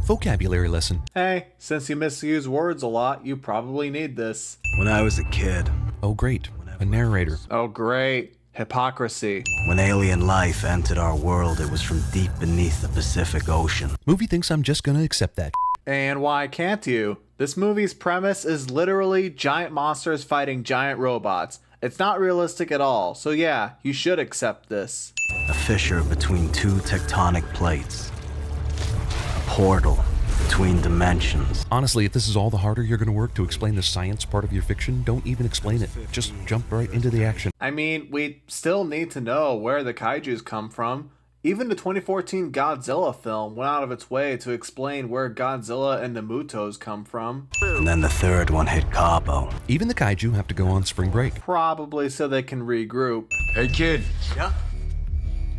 Vocabulary lesson. Hey, since you misuse words a lot, you probably need this. When I was a kid. Oh great, a narrator. Oh great, hypocrisy. When alien life entered our world, it was from deep beneath the Pacific Ocean. Movie thinks I'm just gonna accept that. And why can't you? This movie's premise is literally giant monsters fighting giant robots. It's not realistic at all, so yeah, you should accept this. A fissure between two tectonic plates. A portal between dimensions. Honestly, if this is all the harder you're gonna work to explain the science part of your fiction, don't even explain it. Just jump right into the action. I mean, we still need to know where the kaijus come from. Even the 2014 Godzilla film went out of its way to explain where Godzilla and the Mutos come from. And then the third one hit Cabo. Even the kaiju have to go on spring break. Probably so they can regroup. Hey kid. Yeah?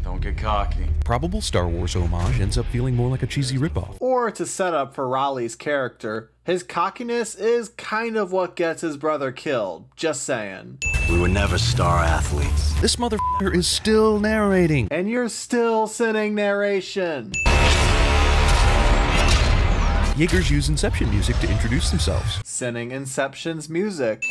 Don't get cocky. Probable Star Wars homage ends up feeling more like a cheesy ripoff. Or to set up for Raleigh's character, his cockiness is kind of what gets his brother killed. Just saying. We were never star athletes. This motherfucker is still narrating. And you're still sitting narration. Jaegers use Inception music to introduce themselves. Sinning Inception's music.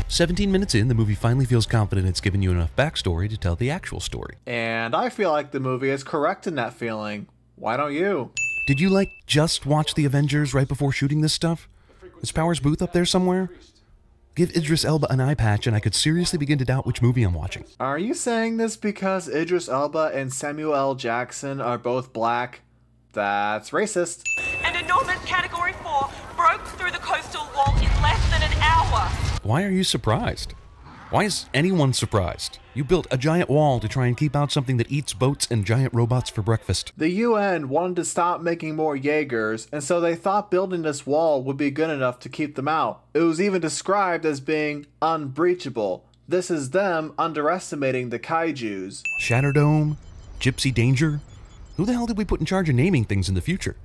17 minutes in, the movie finally feels confident it's given you enough backstory to tell the actual story. And I feel like the movie is correct in that feeling. Why don't you? Did you, like, just watch The Avengers right before shooting this stuff? Is Powers Booth up there somewhere? Give Idris Elba an eye patch and I could seriously begin to doubt which movie I'm watching. Are you saying this because Idris Elba and Samuel L. Jackson are both black? That's racist. An enormous Category 4 broke through the coastal wall in less than an hour. Why are you surprised? Why is anyone surprised? You built a giant wall to try and keep out something that eats boats and giant robots for breakfast. The UN wanted to stop making more Jaegers, and so they thought building this wall would be good enough to keep them out. It was even described as being unbreachable. This is them underestimating the kaijus. Shatterdome? Gypsy Danger? Who the hell did we put in charge of naming things in the future?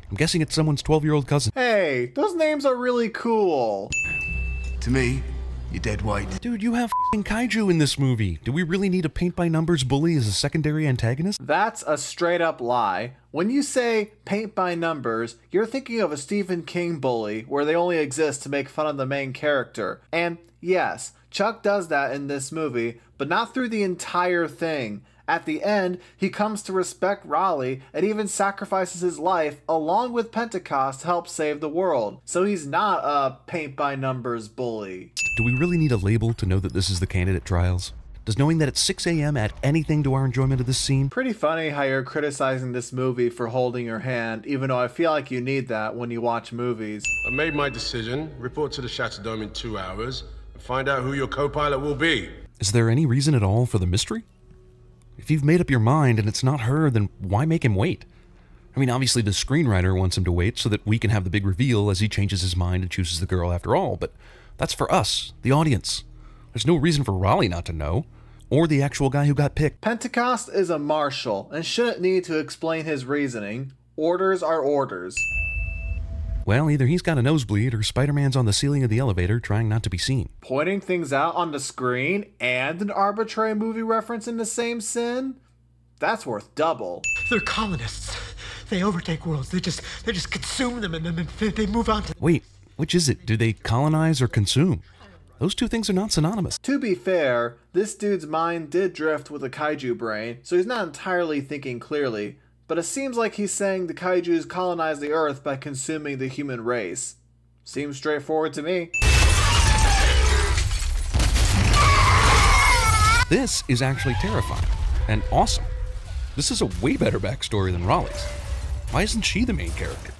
I'm guessing it's someone's 12-year-old cousin. Hey, those names are really cool. To me, you're dead white. Dude, you have f***ing kaiju in this movie. Do we really need a paint-by-numbers bully as a secondary antagonist? That's a straight-up lie. When you say paint by numbers, you're thinking of a Stephen King bully where they only exist to make fun of the main character. And yes, Chuck does that in this movie, but not through the entire thing. At the end, he comes to respect Raleigh and even sacrifices his life along with Pentecost to help save the world. So he's not a paint-by-numbers bully. Do we really need a label to know that this is the candidate trials? Does knowing that it's 6 a.m. add anything to our enjoyment of this scene? Pretty funny how you're criticizing this movie for holding your hand, even though I feel like you need that when you watch movies. I made my decision. Report to the Shatterdome in 2 hours and find out who your co-pilot will be. Is there any reason at all for the mystery? If you've made up your mind and it's not her, then why make him wait? I mean, obviously the screenwriter wants him to wait so that we can have the big reveal as he changes his mind and chooses the girl after all, but that's for us, the audience. There's no reason for Raleigh not to know, or the actual guy who got picked. Pentecost is a marshal and shouldn't need to explain his reasoning. Orders are orders. Well, either he's got a nosebleed or Spider-Man's on the ceiling of the elevator trying not to be seen. Pointing things out on the screen and an arbitrary movie reference in the same sin? That's worth double. They're colonists. They overtake worlds. They just consume them and then they move on to... Wait, which is it? Do they colonize or consume? Those two things are not synonymous. To be fair, this dude's mind did drift with a kaiju brain, so he's not entirely thinking clearly. But it seems like he's saying the kaijus colonize the Earth by consuming the human race. Seems straightforward to me. This is actually terrifying and awesome. This is a way better backstory than Raleigh's. Why isn't she the main character?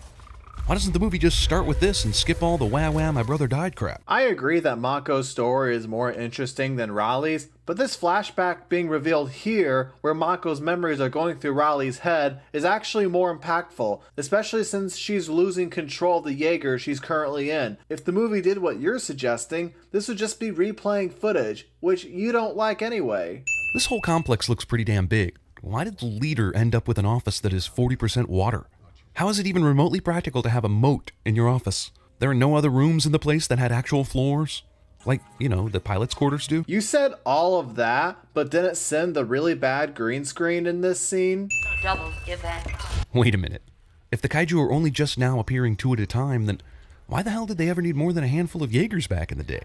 Why doesn't the movie just start with this and skip all the wah my brother died crap? I agree that Mako's story is more interesting than Raleigh's, but this flashback being revealed here, where Mako's memories are going through Raleigh's head, is actually more impactful, especially since she's losing control of the Jaeger she's currently in. If the movie did what you're suggesting, this would just be replaying footage, which you don't like anyway. This whole complex looks pretty damn big. Why did the leader end up with an office that is 40% water? How is it even remotely practical to have a moat in your office? There are no other rooms in the place that had actual floors? Like, you know, the pilot's quarters do? You said all of that, but didn't send the really bad green screen in this scene? Double event. Wait a minute. If the kaiju are only just now appearing 2 at a time, then why the hell did they ever need more than a handful of Jaegers back in the day?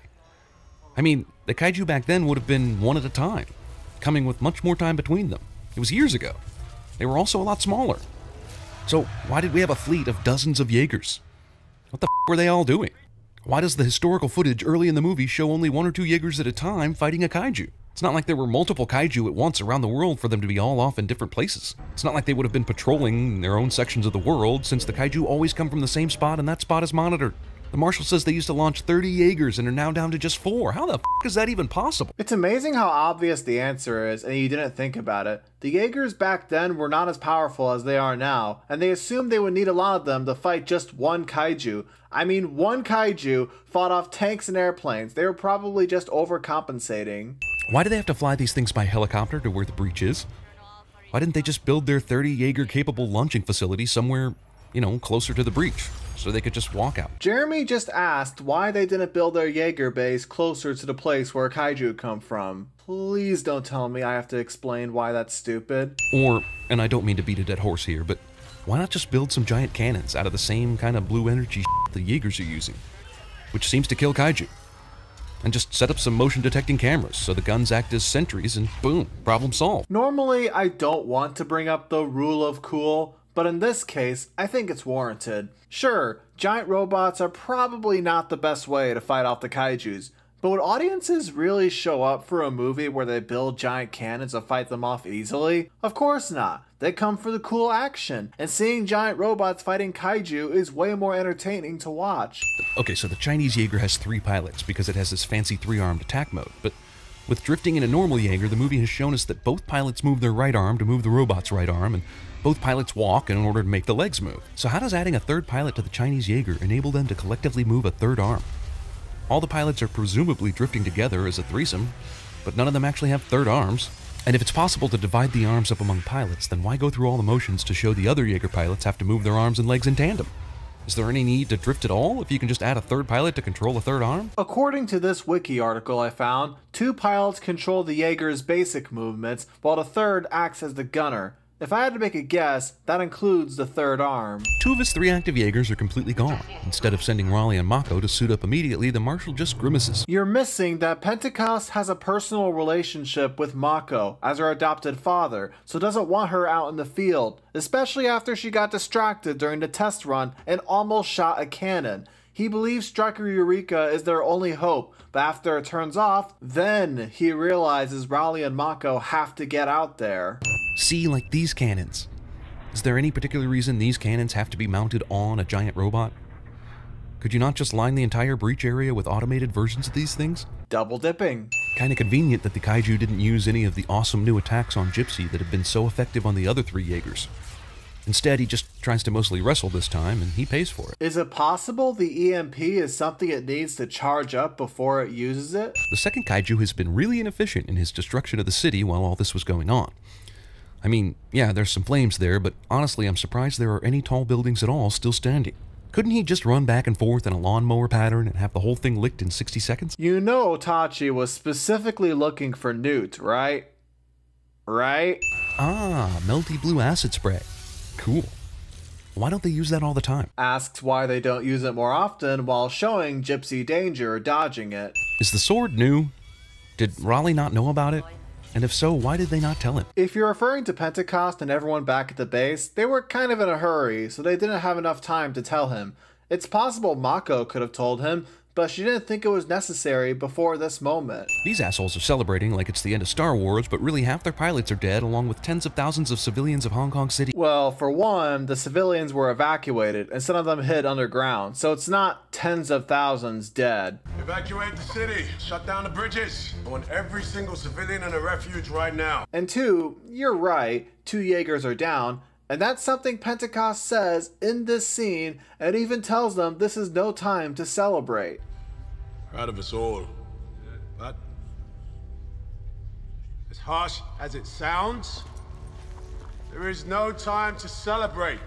I mean, the kaiju back then would have been 1 at a time, coming with much more time between them. It was years ago. They were also a lot smaller. So why did we have a fleet of dozens of Jaegers? What the f were they all doing? Why does the historical footage early in the movie show only 1 or 2 Jaegers at a time fighting a kaiju? It's not like there were multiple kaiju at once around the world for them to be all off in different places. It's not like they would have been patrolling their own sections of the world, since the kaiju always come from the same spot and that spot is monitored. The marshal says they used to launch 30 Jaegers and are now down to just 4. How the f is that even possible? It's amazing how obvious the answer is, and you didn't think about it. The Jaegers back then were not as powerful as they are now, and they assumed they would need a lot of them to fight just one kaiju. I mean, one kaiju fought off tanks and airplanes. They were probably just overcompensating. Why do they have to fly these things by helicopter to where the breach is? Why didn't they just build their 30 Jaeger-capable launching facility somewhere, closer to the breach, so they could just walk out? Jeremy just asked why they didn't build their Jaeger base closer to the place where kaiju come from. Please don't tell me I have to explain why that's stupid. Or, and I don't mean to beat a dead horse here, but why not just build some giant cannons out of the same kind of blue energy the Jaegers are using, which seems to kill kaiju? And just set up some motion detecting cameras so the guns act as sentries and boom, problem solved. Normally, I don't want to bring up the rule of cool, but in this case, I think it's warranted. Sure, giant robots are probably not the best way to fight off the kaijus, but would audiences really show up for a movie where they build giant cannons and fight them off easily? Of course not. They come for the cool action, and seeing giant robots fighting kaiju is way more entertaining to watch. Okay, so the Chinese Jaeger has 3 pilots because it has this fancy 3-armed attack mode, but with drifting in a normal Jaeger, the movie has shown us that both pilots move their right arm to move the robot's right arm, and both pilots walk in order to make the legs move. So how does adding a 3rd pilot to the Chinese Jaeger enable them to collectively move a 3rd arm? All the pilots are presumably drifting together as a threesome, but none of them actually have 3rd arms. And if it's possible to divide the arms up among pilots, then why go through all the motions to show the other Jaeger pilots have to move their arms and legs in tandem? Is there any need to drift at all if you can just add a 3rd pilot to control a 3rd arm? According to this wiki article I found, 2 pilots control the Jaeger's basic movements, while the 3rd acts as the gunner. If I had to make a guess, that includes the 3rd arm. 2 of his 3 active Jaegers are completely gone. Instead of sending Raleigh and Mako to suit up immediately, the Marshal just grimaces. You're missing that Pentecost has a personal relationship with Mako as her adopted father, so doesn't want her out in the field, especially after she got distracted during the test run and almost shot a cannon. He believes Striker Eureka is their only hope, but after it turns off, then he realizes Raleigh and Mako have to get out there. See, like these cannons. Is there any particular reason these cannons have to be mounted on a giant robot? Could you not just line the entire breach area with automated versions of these things? Double dipping. Kinda convenient that the kaiju didn't use any of the awesome new attacks on Gypsy that have been so effective on the other 3 Jaegers. Instead, he just tries to mostly wrestle this time, and he pays for it. Is it possible the EMP is something it needs to charge up before it uses it? The second kaiju has been really inefficient in his destruction of the city while all this was going on. I mean, yeah, there's some flames there, but honestly, I'm surprised there are any tall buildings at all still standing. Couldn't he just run back and forth in a lawnmower pattern and have the whole thing licked in 60 seconds? You know Tachi was specifically looking for Newt, right? Right? Ah, melty blue acid spray. Cool. Why don't they use that all the time? Asks why they don't use it more often while showing Gypsy danger or dodging it. Is the sword new? Did Raleigh not know about it? And if so, why did they not tell him? If you're referring to Pentecost and everyone back at the base, they were kind of in a hurry, so they didn't have enough time to tell him. It's possible Mako could have told him, but she didn't think it was necessary before this moment. These assholes are celebrating like it's the end of Star Wars, but really half their pilots are dead, along with tens of thousands of civilians of Hong Kong City. Well, for one, the civilians were evacuated, and some of them hid underground, so it's not tens of thousands dead. Evacuate the city. Shut down the bridges. I want every single civilian in a refuge right now. And 2, you're right, 2 Jaegers are down, and that's something Pentecost says in this scene, and even tells them this is no time to celebrate. Proud of us all. But as harsh as it sounds, there is no time to celebrate.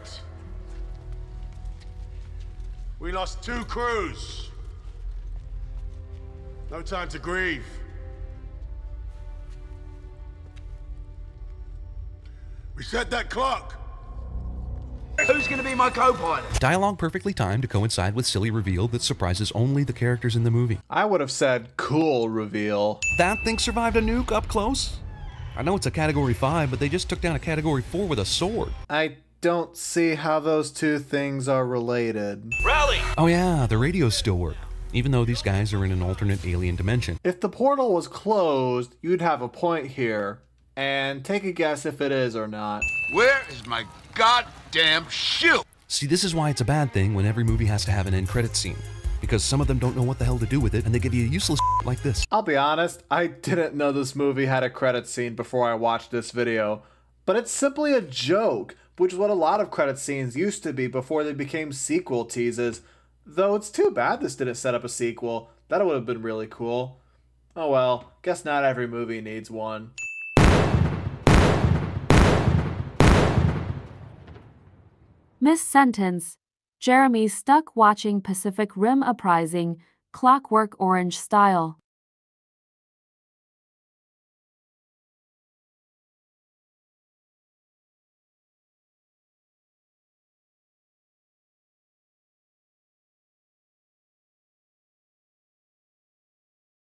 We lost 2 crews. No time to grieve. Reset that clock. Who's gonna be my co-pilot? Dialogue perfectly timed to coincide with silly reveal that surprises only the characters in the movie. I would have said cool reveal. That thing survived a nuke up close? I know it's a Category 5, but they just took down a Category 4 with a sword. I don't see how those two things are related. Rally! Oh yeah, the radios still work, even though these guys are in an alternate alien dimension. If the portal was closed, you'd have a point here. And take a guess if it is or not. Where is my goddamn shoe? See, this is why it's a bad thing when every movie has to have an end credit scene. Because some of them don't know what the hell to do with it, and they give you useless like this. I'll be honest, I didn't know this movie had a credit scene before I watched this video. But it's simply a joke, which is what a lot of credit scenes used to be before they became sequel teases. Though it's too bad this didn't set up a sequel. That would have been really cool. Oh well, guess not every movie needs one. Miss-sentence. Jeremy's stuck watching Pacific Rim Uprising, Clockwork Orange style.